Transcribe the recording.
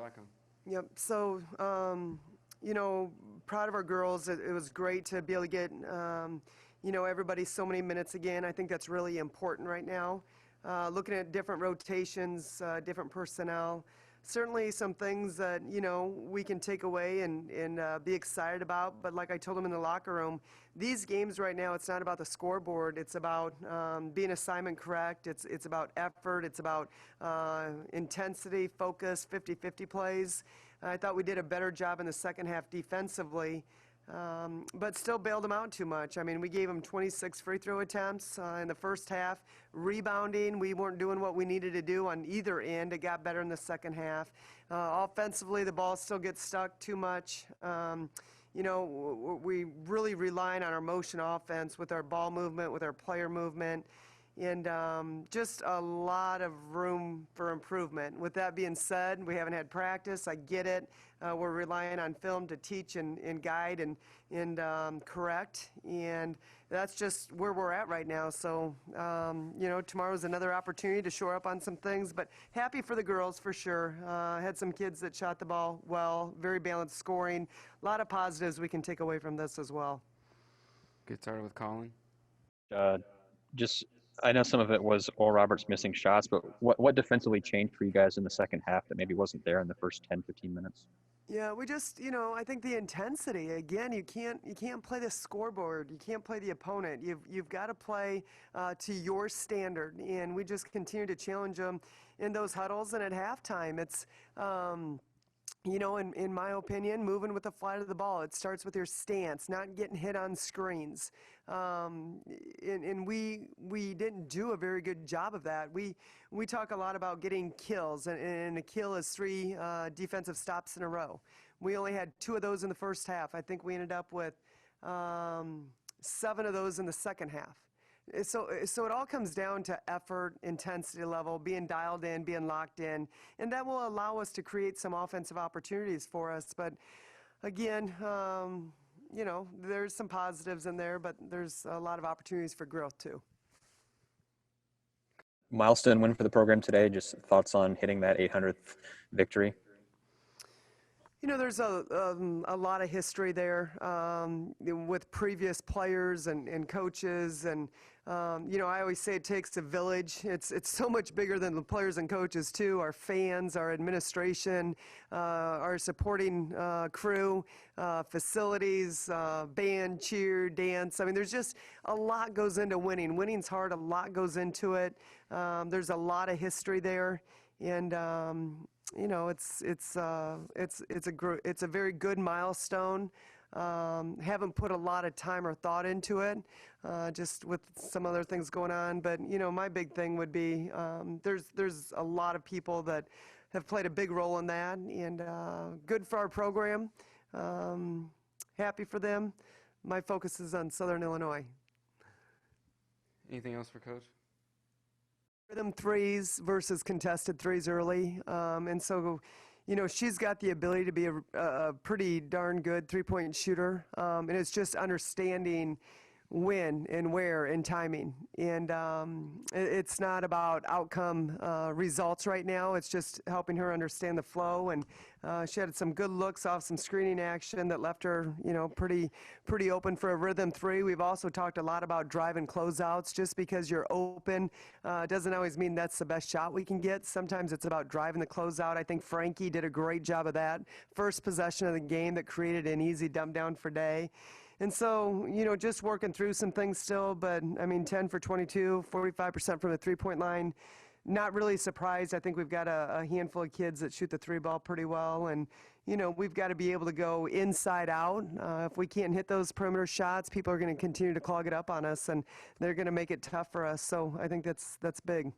back on. Yep. So, proud of our girls. It was great to be able to get, everybody so many minutes again. I think that's really important right now. Looking at different rotations, different personnel. Certainly some things that, we can take away and be excited about. But like I told them in the locker room, these games right now, it's not about the scoreboard. It's about being assignment correct. It's about effort. It's about intensity, focus, 50-50 plays. I thought we did a better job in the second half defensively. But still bailed them out too much. I mean, we gave them 26 free throw attempts in the first half. Rebounding, we weren't doing what we needed to do on either end. It got better in the second half. Offensively, the ball still gets stuck too much. We really relying on our motion offense with our ball movement, with our player movement, and just a lot of room for improvement. With that being said, we haven't had practice. I get it. We're relying on film to teach and guide and correct, and that's just where we're at right now. So, tomorrow's another opportunity to shore up on some things, but happy for the girls for sure. Had some kids that shot the ball well, very balanced scoring. A lot of positives we can take away from this as well. Get started with Colin. I know some of it was Oral Roberts missing shots, but what defensively changed for you guys in the second half that maybe wasn't there in the first 10, 15 minutes? Yeah, we just, I think the intensity, again, you can't play the scoreboard. You can't play the opponent. You've got to play to your standard, and we just continue to challenge them in those huddles and at halftime. It's, in my opinion, moving with the flight of the ball. It starts with your stance, not getting hit on screens. And we didn't do a very good job of that. We talk a lot about getting kills, and a kill is 3 defensive stops in a row. We only had 2 of those in the first half. I think we ended up with 7 of those in the second half. So it all comes down to effort, intensity level, being dialed in, being locked in, and that will allow us to create some offensive opportunities for us. But again, there's some positives in there, but there's a lot of opportunities for growth too. Milestone win for the program today. Just thoughts on hitting that 800th victory? There's a lot of history there with previous players and coaches, and I always say it takes a village. It's so much bigger than the players and coaches too. Our fans, our administration, our supporting crew, facilities, band, cheer, dance. I mean, there's just a lot goes into winning. Winning's hard. A lot goes into it. There's a lot of history there, and it's a very good milestone. Haven't put a lot of time or thought into it, just with some other things going on. But my big thing would be there's a lot of people that have played a big role in that, and good for our program. Happy for them. My focus is on Southern Illinois. Anything else for Coach? Rhythm threes versus contested threes early, and so she's got the ability to be a pretty darn good three-point shooter, and it's just understanding when and where and timing, and it's not about outcome results right now. It's just helping her understand the flow, and she had some good looks off some screening action that left her pretty open for a rhythm three. We've also talked a lot about drive and closeouts. Just because you're open doesn't always mean that's the best shot we can get. Sometimes it's about driving the closeout. I think Frankie did a great job of that. First possession of the game that created an easy dump down for Day. And so, just working through some things still, but 10 for 22, 45% from the three-point line. Not really surprised. I think we've got a handful of kids that shoot the three ball pretty well, and we've got to be able to go inside out. If we can't hit those perimeter shots, people are going to continue to clog it up on us, and they're going to make it tough for us. So I think that's big.